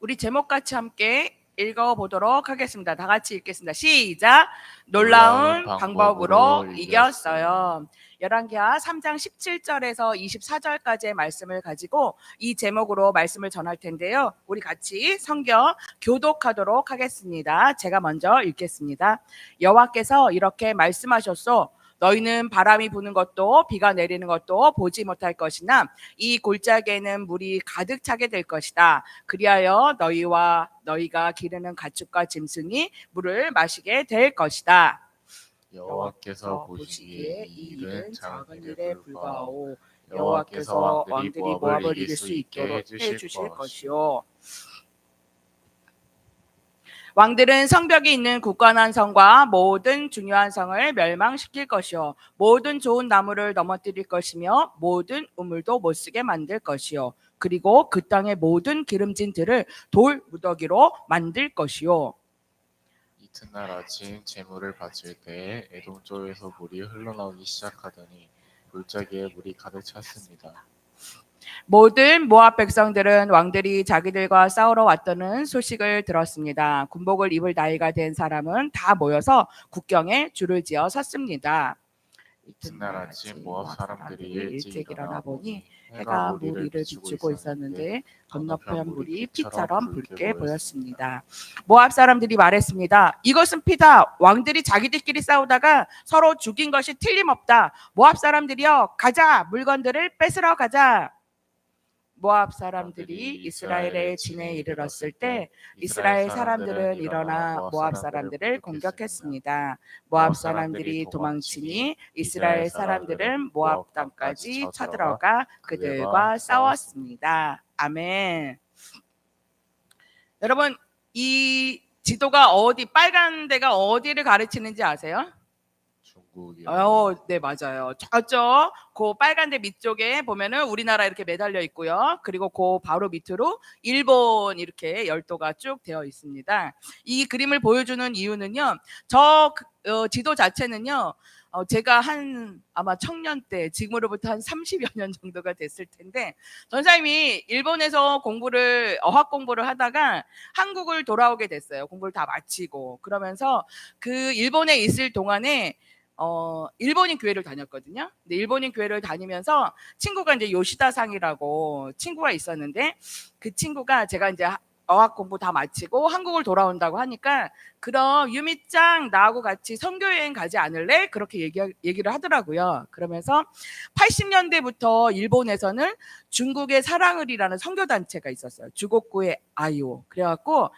우리 제목 같이 함께 읽어보도록 하겠습니다. 다 같이 읽겠습니다. 시작! 놀라운 방법으로 이겼어요. 열왕기하 3장 17절에서 24절까지의 말씀을 가지고 이 제목으로 말씀을 전할 텐데요. 우리 같이 성경 교독하도록 하겠습니다. 제가 먼저 읽겠습니다. 여호와께서 이렇게 말씀하셨소. 너희는 바람이 부는 것도 비가 내리는 것도 보지 못할 것이나 이 골짜기에는 물이 가득 차게 될 것이다. 그리하여 너희와 너희가 기르는 가축과 짐승이 물을 마시게 될 것이다. 여호와께서 보시기에 이 일은 작은 일에 불과하오. 여호와께서 왕들이 모압을 이길 수 있도록 해주실 것이요. 왕들은 성벽이 있는 굳건한 성과 모든 중요한 성을 멸망시킬 것이요. 모든 좋은 나무를 넘어뜨릴 것이며 모든 우물도 못쓰게 만들 것이요. 그리고 그 땅의 모든 기름진 들을 돌 무더기로 만들 것이요. 이튿날 아침 제물을 바칠 때에 에돔 쪽에서 물이 흘러나오기 시작하더니 골짜기에 물이 가득 찼습니다. 모든 모압 백성들은 왕들이 자기들과 싸우러 왔다는 소식을 들었습니다. 군복을 입을 나이가 된 사람은 다 모여서 국경에 줄을 지어 섰습니다. 이튿날 아침 모압 사람들이 일찍 일어나 보니 해가 물 위를 비추고 있었는데 건너편 물이 피처럼 붉게 보였습니다. 모압 사람들이 말했습니다. 이것은 피다. 왕들이 자기들끼리 싸우다가 서로 죽인 것이 틀림없다. 모압 사람들이여 가자. 물건들을 뺏으러 가자. 모압 사람들이 이스라엘의 진에 이르렀을 때 이스라엘 사람들은 일어나 모압 사람들을 공격했습니다. 모압 사람들이 도망치니 이스라엘 사람들은 모압 땅까지 쳐들어가 그들과 싸웠습니다. 아멘. 여러분, 이 지도가 빨간 데가 어디를 가르치는지 아세요? 중국이요. 네, 맞아요. 저쪽 그 빨간 데 밑쪽에 보면은 우리나라 이렇게 매달려 있고요. 그리고 그 바로 밑으로 일본 이렇게 열도가 쭉 되어 있습니다. 이 그림을 보여주는 이유는요. 지도 자체는요. 제가 아마 청년 때, 지금으로부터 한 30여 년 정도가 됐을 텐데, 전사님이 일본에서 어학 공부를 하다가 한국을 돌아오게 됐어요. 공부를 다 마치고. 그러면서 그 일본에 있을 동안에 일본인 교회를 다녔거든요. 근데 일본인 교회를 다니면서 친구가 이제 요시다상이라고 친구가 있었는데 그 친구가 제가 이제 어학 공부 다 마치고 한국을 돌아온다고 하니까 그럼 유미짱 나하고 같이 선교여행 가지 않을래? 그렇게 얘기를 하더라고요. 그러면서 80년대부터 일본에서는 중국의 사랑을이라는 선교단체가 있었어요. 주곡구의 아이오. 그래갖고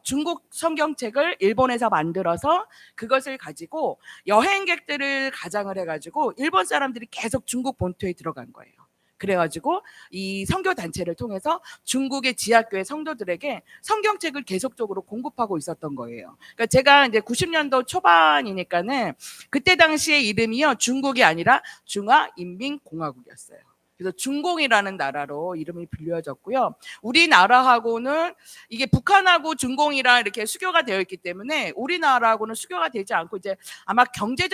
중국 성경책을 일본에서 만들어서 그것을 가지고 여행객들을 가장을 해가지고 일본 사람들이 계속 중국 본토에 들어간 거예요. 그래가지고 이 선교단체를 통해서 중국의 지하교회 성도들에게 성경책을 계속적으로 공급하고 있었던 거예요. 그러니까 제가 이제 90년도 초반이니까는 그때 당시의 이름이요. 중국이 아니라 중화인민공화국이었어요. 그래서 중공이라는 나라로 이름이 불려졌고요. 우리나라하고는 이게 북한하고 중공이랑 이렇게 수교가 되어 있기 때문에 우리나라하고는 수교가 되지 않고 이제 아마 경제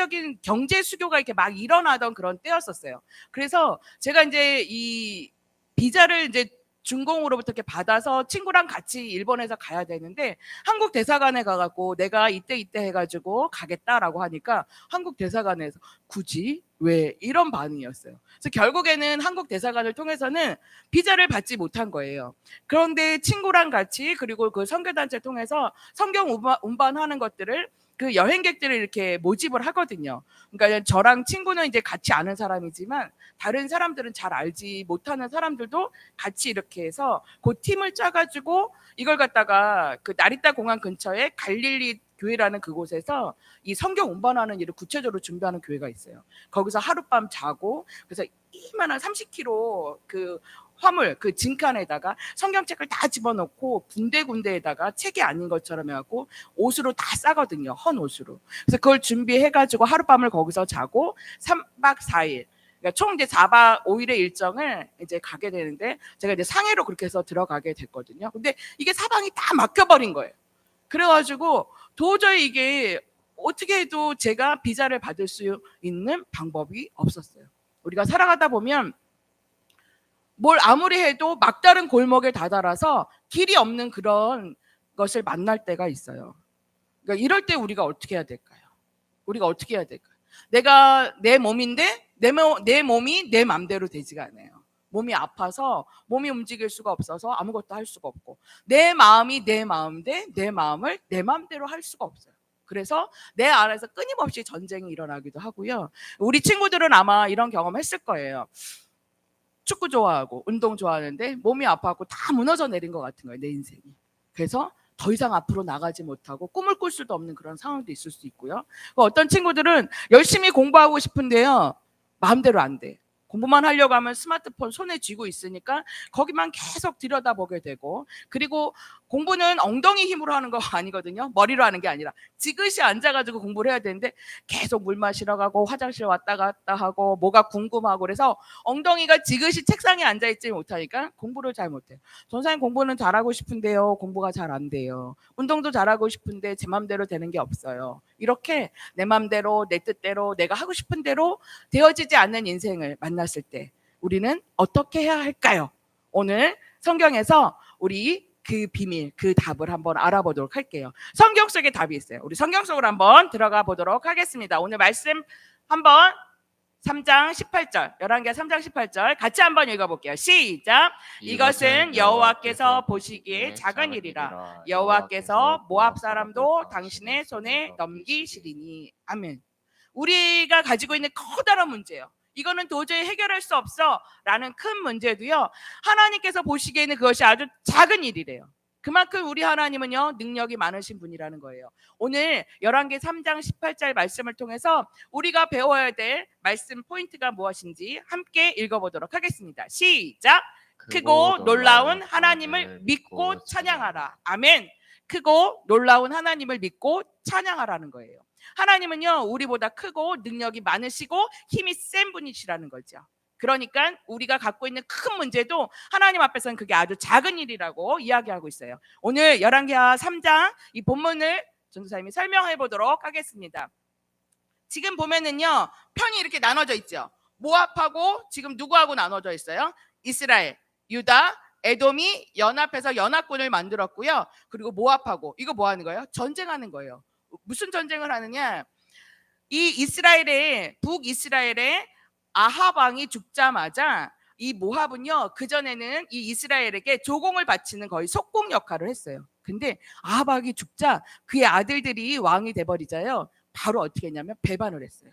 수교가 이렇게 막 일어나던 그런 때였었어요. 그래서 제가 이제 이 비자를 이제 중공으로부터 이렇게 받아서 친구랑 같이 일본에서 가야 되는데 한국 대사관에 가갖고 내가 이때 해가지고 가겠다라고 하니까 한국 대사관에서 굳이? 왜? 이런 반응이었어요. 그래서 결국에는 한국 대사관을 통해서는 비자를 받지 못한 거예요. 그런데 친구랑 같이 그리고 그 선교단체를 통해서 성경 운반하는 것들을 그 여행객들을 이렇게 모집을 하거든요. 그러니까 저랑 친구는 이제 같이 아는 사람이지만 다른 사람들은 잘 알지 못하는 사람들도 같이 이렇게 해서 그 팀을 짜가지고 이걸 갖다가 그 나리타 공항 근처에 갈릴리 교회라는 그곳에서 이 성경 운반하는 일을 구체적으로 준비하는 교회가 있어요. 거기서 하룻밤 자고 그래서 이만한 30kg 그 화물 그 진칸에다가 성경책을 다 집어넣고 군데군데에다가 책이 아닌 것처럼 해갖고 옷으로 다 싸거든요. 헌 옷으로. 그래서 그걸 준비해가지고 하룻밤을 거기서 자고 3박 4일 그러니까 총 이제 4박 5일의 일정을 이제 가게 되는데 제가 이제 상해로 그렇게 해서 들어가게 됐거든요. 근데 이게 사방이 다 막혀버린 거예요. 그래가지고 도저히 이게 어떻게 해도 제가 비자를 받을 수 있는 방법이 없었어요. 우리가 살아가다 보면 뭘 아무리 해도 막다른 골목에 다다라서 길이 없는 그런 것을 만날 때가 있어요. 그러니까 이럴 때 우리가 어떻게 해야 될까요? 우리가 어떻게 해야 될까요? 내가 내 몸인데 내 몸이 내 맘대로 되지가 않아요. 몸이 아파서 몸이 움직일 수가 없어서 아무것도 할 수가 없고, 내 마음이 내 마음인데 내 마음을 내 마음대로 할 수가 없어요. 그래서 내 안에서 끊임없이 전쟁이 일어나기도 하고요. 우리 친구들은 아마 이런 경험 했을 거예요. 축구 좋아하고 운동 좋아하는데 몸이 아파갖고 다 무너져 내린 것 같은 거예요, 내 인생이. 그래서 더 이상 앞으로 나가지 못하고 꿈을 꿀 수도 없는 그런 상황도 있을 수 있고요. 어떤 친구들은 열심히 공부하고 싶은데요, 마음대로 안 돼. 공부만 하려고 하면 스마트폰 손에 쥐고 있으니까 거기만 계속 들여다보게 되고, 그리고 공부는 엉덩이 힘으로 하는 거 아니거든요. 머리로 하는 게 아니라 지그시 앉아가지고 공부를 해야 되는데 계속 물 마시러 가고 화장실 왔다 갔다 하고 뭐가 궁금하고, 그래서 엉덩이가 지그시 책상에 앉아있지 못하니까 공부를 잘 못해요. 전사님 공부는 잘하고 싶은데요, 공부가 잘 안 돼요. 운동도 잘하고 싶은데 제 맘대로 되는 게 없어요. 이렇게 내 맘대로 내 뜻대로 내가 하고 싶은 대로 되어지지 않는 인생을 만났을 때 우리는 어떻게 해야 할까요? 오늘 성경에서 우리 그 비밀, 그 답을 한번 알아보도록 할게요. 성경 속에 답이 있어요. 우리 성경 속으로 한번 들어가 보도록 하겠습니다. 오늘 말씀 한번 3장 18절, 11개 3장 18절 같이 한번 읽어볼게요. 시작. 이것은 여호와께서 보시기에 작은 일이라. 여호와께서 모압 사람도 당신의 손에 넘기시리니. 아멘. 우리가 가지고 있는 커다란 문제예요. 이거는 도저히 해결할 수 없어 라는 큰 문제도요, 하나님께서 보시기에는 그것이 아주 작은 일이래요. 그만큼 우리 하나님은요, 능력이 많으신 분이라는 거예요. 오늘 11개 3장 18절 말씀을 통해서 우리가 배워야 될 말씀 포인트가 무엇인지 함께 읽어보도록 하겠습니다. 시작. 크고 놀라운 하나님을 믿고 찬양하라. 아멘. 크고 놀라운 하나님을 믿고 찬양하라는 거예요. 하나님은요, 우리보다 크고 능력이 많으시고 힘이 센 분이시라는 거죠. 그러니까 우리가 갖고 있는 큰 문제도 하나님 앞에서는 그게 아주 작은 일이라고 이야기하고 있어요. 오늘 열왕기하 3장 이 본문을 전도사님이 설명해 보도록 하겠습니다. 지금 보면은요, 편이 이렇게 나눠져 있죠. 모압하고 지금 누구하고 나눠져 있어요? 이스라엘, 유다, 에돔이 연합해서 연합군을 만들었고요. 그리고 모압하고, 이거 뭐 하는 거예요? 전쟁하는 거예요. 무슨 전쟁을 하느냐? 이 이스라엘의 북이스라엘의 아합 왕이 죽자마자 이 모압은요, 그전에는 이 이스라엘에게 조공을 바치는 거의 속공 역할을 했어요. 근데 아합 왕이 죽자 그의 아들들이 왕이 돼버리자요, 바로 어떻게 했냐면 배반을 했어요.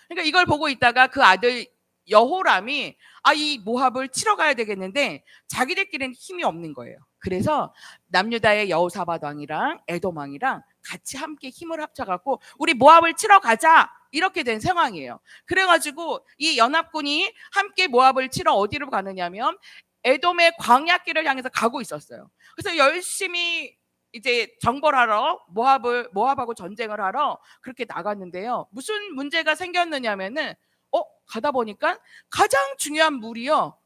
그러니까 이걸 보고 있다가 그 아들 여호람이 이 모압을 치러 가야 되겠는데 자기들끼리는 힘이 없는 거예요. 그래서 남유다의 여호사밧 왕이랑 에돔 왕이랑 같이 함께 힘을 합쳐갖고 우리 모압을 치러 가자, 이렇게 된 상황이에요. 그래가지고 이 연합군이 함께 모압을 치러 어디로 가느냐면 에돔의 광야길을 향해서 가고 있었어요. 그래서 열심히 이제 정벌 하러 모압하고 전쟁을 하러 그렇게 나갔는데요, 무슨 문제가 생겼느냐면은 가다 보니까 가장 중요한 물이요,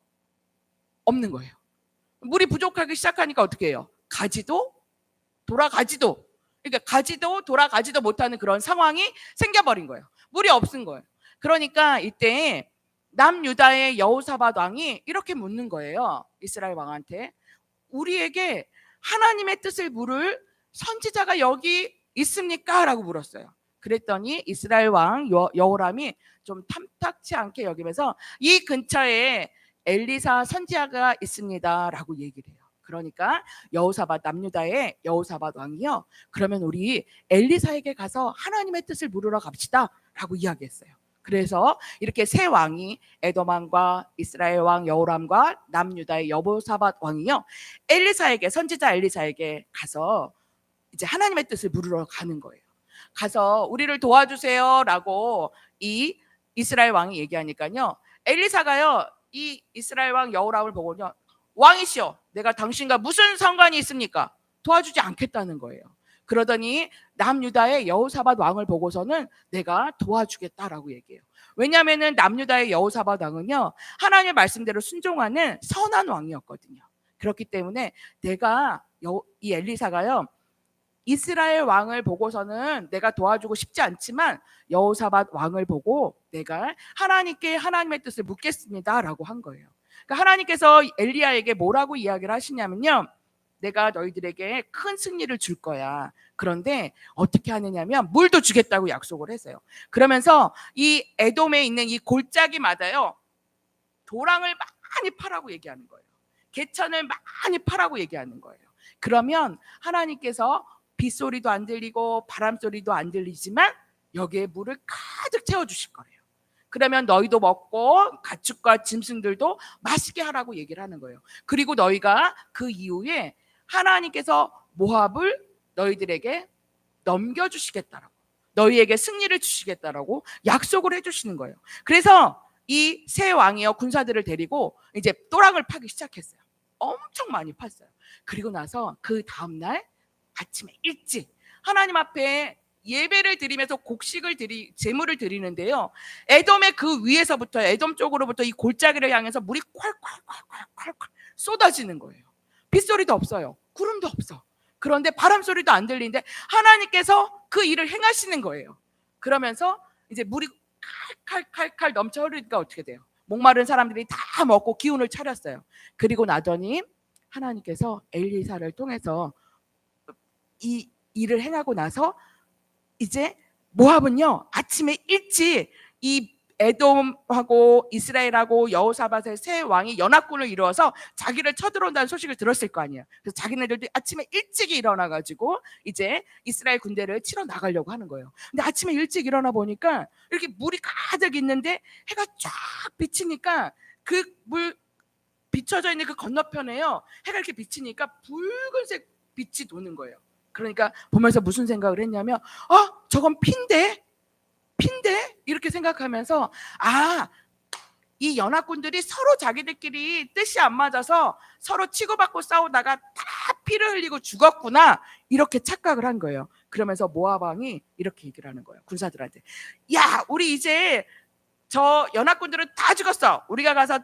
없는 거예요. 물이 부족하기 시작하니까 어떻게 해요? 가지도 돌아가지도, 그러니까 가지도 돌아가지도 못하는 그런 상황이 생겨버린 거예요. 물이 없은 거예요. 그러니까 이때 남유다의 여호사밧 왕이 이렇게 묻는 거예요, 이스라엘 왕한테. 우리에게 하나님의 뜻을 물을 선지자가 여기 있습니까? 라고 물었어요. 그랬더니 이스라엘 왕 여호람이 좀 탐탁치 않게 여기면서 이 근처에 엘리사 선지자가 있습니다 라고 얘기를 해요. 그러니까 여호사밧, 남유다의 여호사밧 왕이요, 그러면 우리 엘리사에게 가서 하나님의 뜻을 물으러 갑시다 라고 이야기했어요. 그래서 이렇게 세 왕이, 에돔 왕과 이스라엘 왕 여호람과 남유다의 여호사밧 왕이요, 엘리사에게, 선지자 엘리사에게 가서 이제 하나님의 뜻을 물으러 가는 거예요. 가서 우리를 도와주세요 라고 이 이스라엘 왕이 얘기하니까요, 엘리사가요, 이 이스라엘 왕 여호람을 보고요, 왕이시여, 내가 당신과 무슨 상관이 있습니까? 도와주지 않겠다는 거예요. 그러더니 남유다의 여호사밧 왕을 보고서는 내가 도와주겠다라고 얘기해요. 왜냐하면 남유다의 여호사밧 왕은요, 하나님의 말씀대로 순종하는 선한 왕이었거든요. 그렇기 때문에 이 엘리사가요, 이스라엘 왕을 보고서는 내가 도와주고 싶지 않지만 여호사밧 왕을 보고 내가 하나님께 하나님의 뜻을 묻겠습니다라고 한 거예요. 그러니까 하나님께서 엘리야에게 뭐라고 이야기를 하시냐면요, 내가 너희들에게 큰 승리를 줄 거야. 그런데 어떻게 하느냐면 물도 주겠다고 약속을 했어요. 그러면서 이 에돔에 있는 이 골짜기마다요, 도랑을 많이 파라고 얘기하는 거예요. 개천을 많이 파라고 얘기하는 거예요. 그러면 하나님께서 빗소리도 안 들리고 바람소리도 안 들리지만 여기에 물을 가득 채워주실 거예요. 그러면 너희도 먹고 가축과 짐승들도 맛있게 하라고 얘기를 하는 거예요. 그리고 너희가 그 이후에 하나님께서 모압을 너희들에게 넘겨주시겠다라고, 너희에게 승리를 주시겠다라고 약속을 해주시는 거예요. 그래서 이 세 왕이요, 군사들을 데리고 이제 또랑을 파기 시작했어요. 엄청 많이 팠어요. 그리고 나서 그 다음날 아침에 일찍 하나님 앞에 예배를 드리면서 제물을 드리는데요, 에돔의 그 위에서부터, 에돔 쪽으로부터 이 골짜기를 향해서 물이 콸콸콸콸콸 쏟아지는 거예요. 빗소리도 없어요. 구름도 없어. 그런데 바람소리도 안 들리는데 하나님께서 그 일을 행하시는 거예요. 그러면서 이제 물이 칼칼칼칼 넘쳐 흐르니까 어떻게 돼요? 목마른 사람들이 다 먹고 기운을 차렸어요. 그리고 나더니 하나님께서 엘리사를 통해서 이 일을 행하고 나서 이제 모압은요, 아침에 일찍 이 에돔하고 이스라엘하고 여호사밧의 세 왕이 연합군을 이루어서 자기를 쳐들어온다는 소식을 들었을 거 아니에요. 그래서 자기네들도 아침에 일찍 일어나가지고 이제 이스라엘 군대를 치러 나가려고 하는 거예요. 근데 아침에 일찍 일어나 보니까 이렇게 물이 가득 있는데 해가 쫙 비치니까 그 물 비춰져 있는 그 건너편에요, 해가 이렇게 비치니까 붉은색 빛이 도는 거예요. 그러니까 보면서 무슨 생각을 했냐면, 저건 핀데 이렇게 생각하면서, 이 연합군들이 서로 자기들끼리 뜻이 안 맞아서 서로 치고받고 싸우다가 다 피를 흘리고 죽었구나, 이렇게 착각을 한 거예요. 그러면서 모압 왕이 이렇게 얘기를 하는 거예요, 군사들한테. 야, 우리 이제 저 연합군들은 다 죽었어. 우리가 가서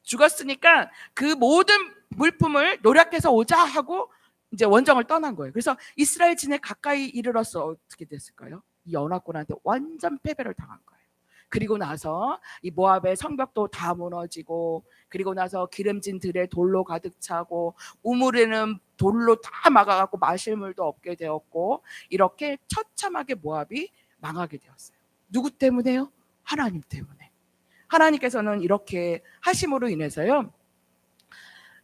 죽었으니까 그 모든 물품을 노력해서 오자 하고 이제 원정을 떠난 거예요. 그래서 이스라엘 진에 가까이 이르렀어. 어떻게 됐을까요? 이 연합군한테 완전 패배를 당한 거예요. 그리고 나서 이 모압의 성벽도 다 무너지고, 그리고 나서 기름진 들에 돌로 가득 차고, 우물에는 돌로 다 막아갖고 마실 물도 없게 되었고, 이렇게 처참하게 모압이 망하게 되었어요. 누구 때문에요? 하나님 때문에. 하나님께서는 이렇게 하심으로 인해서요,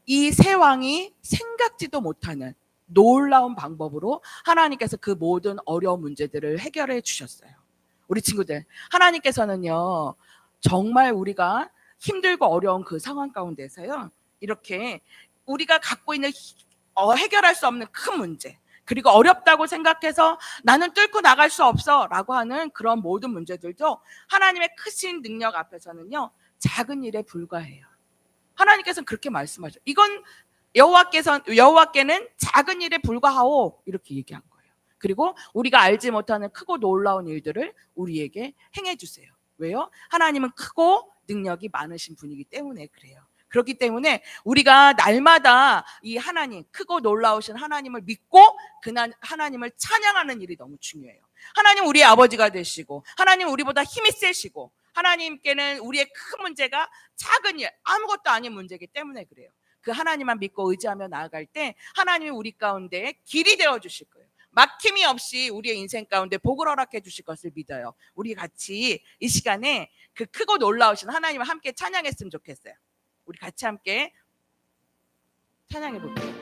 이 세 왕이 생각지도 못하는 놀라운 방법으로 하나님께서 그 모든 어려운 문제들을 해결해 주셨어요. 우리 친구들, 하나님께서는요, 정말 우리가 힘들고 어려운 그 상황 가운데서요, 이렇게 우리가 갖고 있는 해결할 수 없는 큰 문제, 그리고 어렵다고 생각해서 나는 뚫고 나갈 수 없어 라고 하는 그런 모든 문제들도 하나님의 크신 능력 앞에서는요, 작은 일에 불과해요. 하나님께서는 그렇게 말씀하죠. 이건 여호와께는 작은 일에 불과하오, 이렇게 얘기한 거예요. 그리고 우리가 알지 못하는 크고 놀라운 일들을 우리에게 행해 주세요. 왜요? 하나님은 크고 능력이 많으신 분이기 때문에 그래요. 그렇기 때문에 우리가 날마다 이 하나님, 크고 놀라우신 하나님을 믿고 그 하나님을 찬양하는 일이 너무 중요해요. 하나님 우리의 아버지가 되시고, 하나님 우리보다 힘이 세시고, 하나님께는 우리의 큰 문제가 작은 일, 아무것도 아닌 문제이기 때문에 그래요. 그 하나님만 믿고 의지하며 나아갈 때 하나님이 우리 가운데 길이 되어 주실 거예요. 막힘이 없이 우리의 인생 가운데 복을 허락해 주실 것을 믿어요. 우리 같이 이 시간에 그 크고 놀라우신 하나님을 함께 찬양했으면 좋겠어요. 우리 같이 함께 찬양해 볼게요.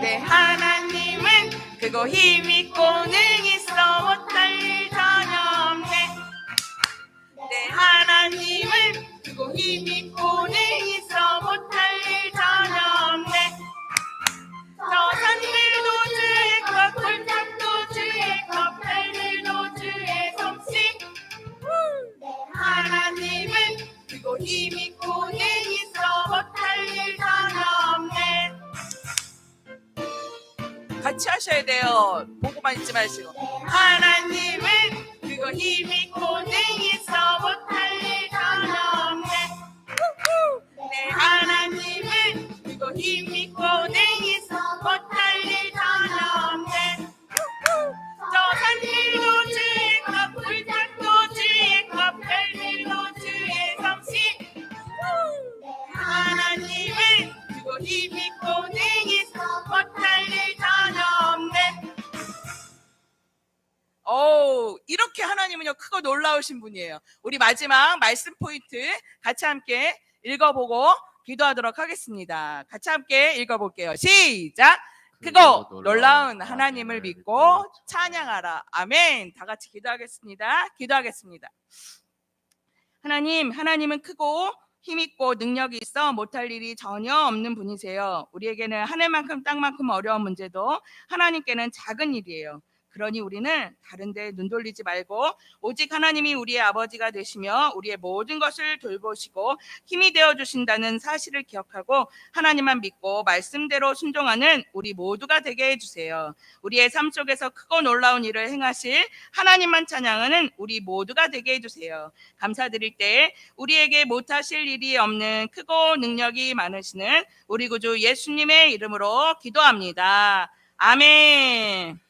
내 하나님은 크고 힘있고 능있어 못할 일 전혀 없네. 내 하나님은 크고 힘있고 능있어 못할 일 전혀 없네. 저 산들도 주의 것, 골짜기도 주의 것, 별들도 주의 솜씨. 내 하나님은 크고 힘있고 능있어 못할 일 전혀 없네. 같이 하셔야 돼요. 보고만 있지 마시고. 하나님은 크고 힘있고 능있어 못할 일 전혀 없네. 내 하나님은 크고 힘있고 능있어 못할 일 전혀 없네. 저 산들도 주의 것, 불닭도 주의 것, 별들도 주의 솜씨. 내 하나님은 힘있고 능있어 못할 일 전혀 없네. 이렇게 하나님은요 크고 놀라우신 분이에요. 우리 마지막 말씀 포인트 같이 함께 읽어보고 기도하도록 하겠습니다. 같이 함께 읽어볼게요. 시작. 크고 놀라운 하나님을 믿고 찬양하라. 아멘. 다 같이 기도하겠습니다. 기도하겠습니다. 하나님은 크고 힘있고 능력이 있어 못할 일이 전혀 없는 분이세요. 우리에게는 하늘만큼 땅만큼 어려운 문제도 하나님께는 작은 일이에요. 그러니 우리는 다른 데 눈 돌리지 말고 오직 하나님이 우리의 아버지가 되시며 우리의 모든 것을 돌보시고 힘이 되어 주신다는 사실을 기억하고 하나님만 믿고 말씀대로 순종하는 우리 모두가 되게 해주세요. 우리의 삶 속에서 크고 놀라운 일을 행하실 하나님만 찬양하는 우리 모두가 되게 해주세요. 감사드릴 때 우리에게 못하실 일이 없는 크고 능력이 많으시는 우리 구주 예수님의 이름으로 기도합니다. 아멘.